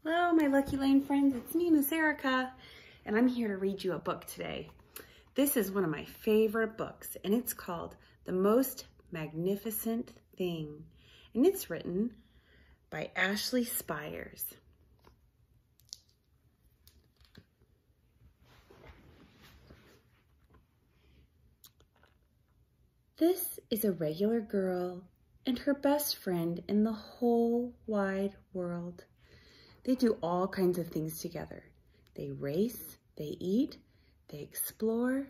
Hello, my Lucky Lane friends. It's me, Miss Erica, and I'm here to read you a book today. This is one of my favorite books, and it's called The Most Magnificent Thing, and it's written by Ashely Spires. This is a regular girl and her best friend in the whole wide world. They do all kinds of things together. They race, they eat, they explore,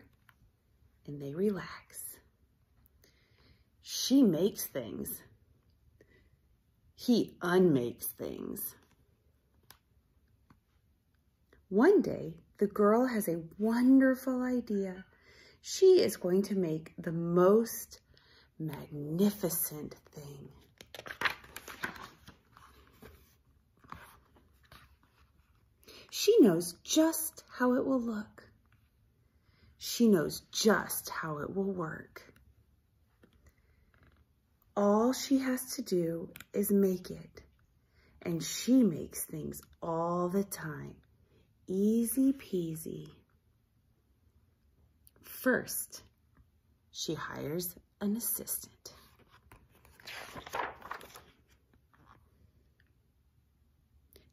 and they relax. She makes things. He unmakes things. One day, the girl has a wonderful idea. She is going to make the most magnificent thing. She knows just how it will look. She knows just how it will work. All she has to do is make it, and she makes things all the time. Easy peasy. First, she hires an assistant.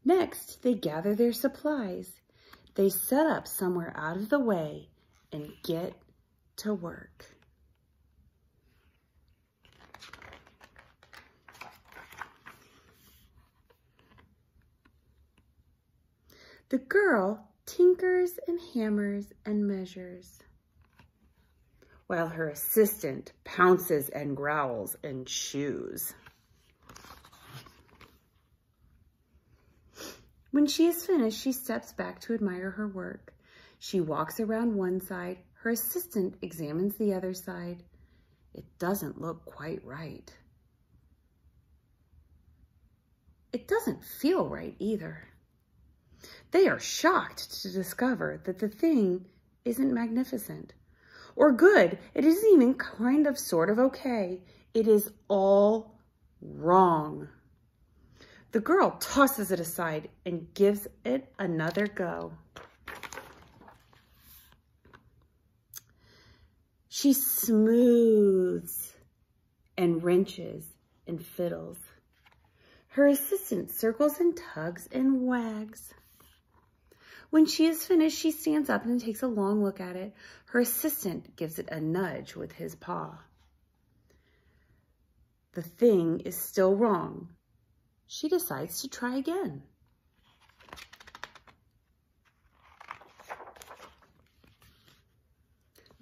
Next, they gather their supplies. They set up somewhere out of the way and get to work. The girl tinkers and hammers and measures, while her assistant pounces and growls and chews. When she is finished, she steps back to admire her work. She walks around one side. Her assistant examines the other side. It doesn't look quite right. It doesn't feel right either. They are shocked to discover that the thing isn't magnificent or good. It isn't even kind of sort of okay. It is all wrong. The girl tosses it aside and gives it another go. She smooths and wrenches and fiddles. Her assistant circles and tugs and wags. When she is finished, she stands up and takes a long look at it. Her assistant gives it a nudge with his paw. The thing is still wrong. She decides to try again.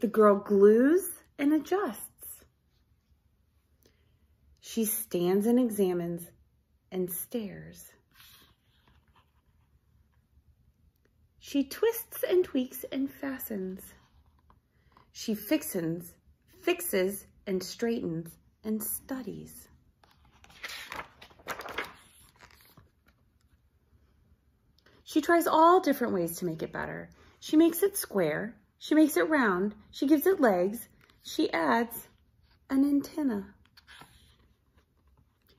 The girl glues and adjusts. She stands and examines and stares. She twists and tweaks and fastens. She fixes and straightens and studies. She tries all different ways to make it better. She makes it square. She makes it round. She gives it legs. She adds an antenna.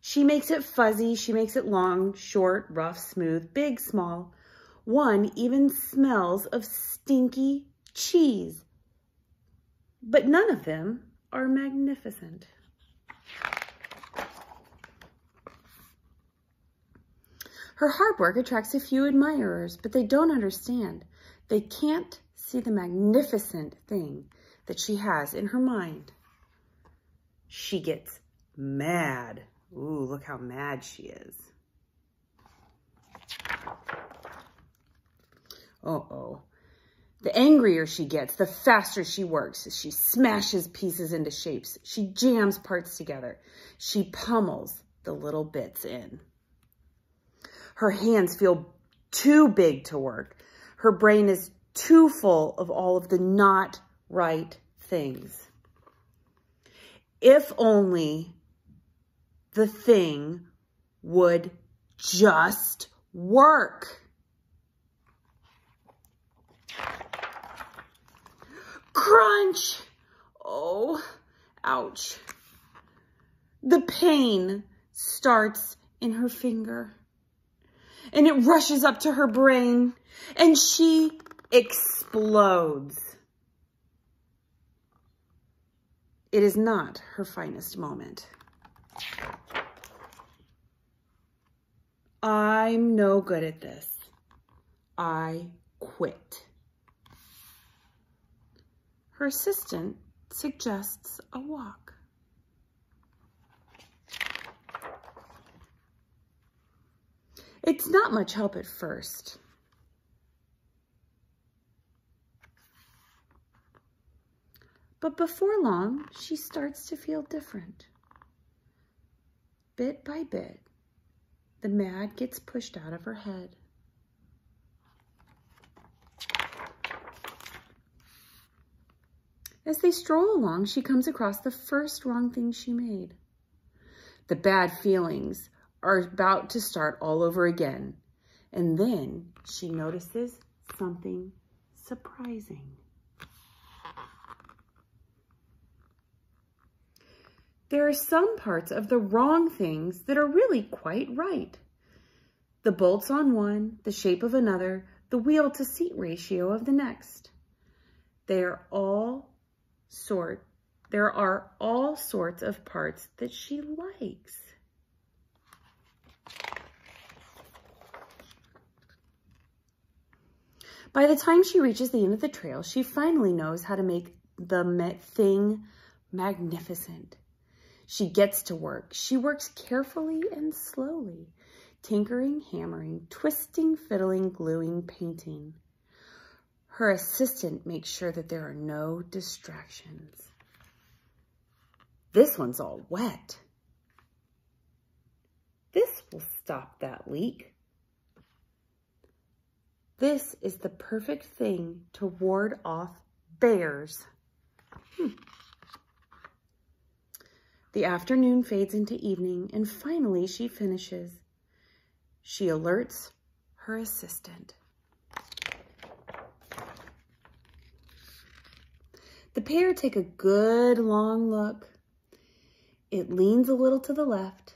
She makes it fuzzy. She makes it long, short, rough, smooth, big, small. One even smells of stinky cheese. But none of them are magnificent. Her hard work attracts a few admirers, but they don't understand. They can't see the magnificent thing that she has in her mind. She gets mad. Ooh, look how mad she is. Uh-oh. The angrier she gets, the faster she works. She smashes pieces into shapes. She jams parts together. She pummels the little bits in. Her hands feel too big to work. Her brain is too full of all of the not right things. If only the thing would just work. Crunch! Oh, ouch. The pain starts in her finger. and it rushes up to her brain, and she explodes. It is not her finest moment. I'm no good at this. I quit. Her assistant suggests a walk. It's not much help at first. But before long, she starts to feel different. Bit by bit, the mad gets pushed out of her head. As they stroll along, she comes across the first wrong thing she made. The bad feelings are about to start all over again. And then she notices something surprising. There are some parts of the wrong things that are really quite right. The bolts on one, the shape of another, the wheel to seat ratio of the next. There are all sorts of parts that she likes. By the time she reaches the end of the trail, she finally knows how to make the thing magnificent. She gets to work. She works carefully and slowly, tinkering, hammering, twisting, fiddling, gluing, painting. Her assistant makes sure that there are no distractions. This one's all wet. This will stop that leak. This is the perfect thing to ward off bears. The afternoon fades into evening, and finally she finishes. She alerts her assistant. The pair take a good long look. It leans a little to the left,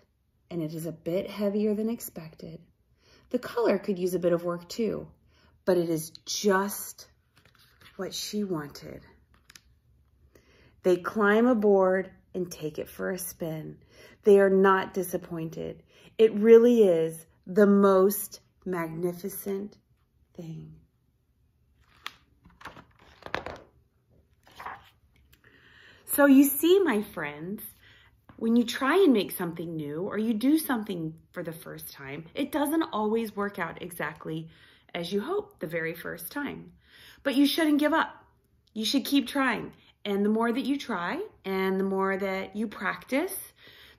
and it is a bit heavier than expected. The color could use a bit of work too, but it is just what she wanted. They climb aboard and take it for a spin. They are not disappointed. It really is the most magnificent thing. So you see, my friends, when you try and make something new or you do something for the first time, it doesn't always work out exactly as you hope the very first time. But you shouldn't give up. You should keep trying. And the more that you try and the more that you practice,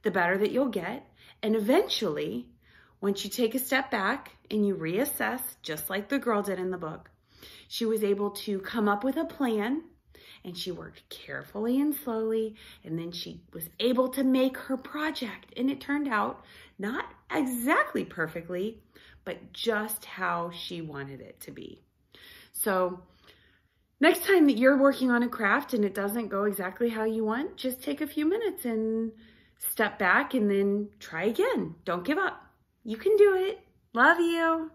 the better that you'll get. And eventually, once you take a step back and you reassess, just like the girl did in the book, she was able to come up with a plan, and she worked carefully and slowly, and then she was able to make her project. And it turned out not exactly perfectly, but just how she wanted it to be. So next time that you're working on a craft and it doesn't go exactly how you want, just take a few minutes and step back and then try again. Don't give up. You can do it. Love you.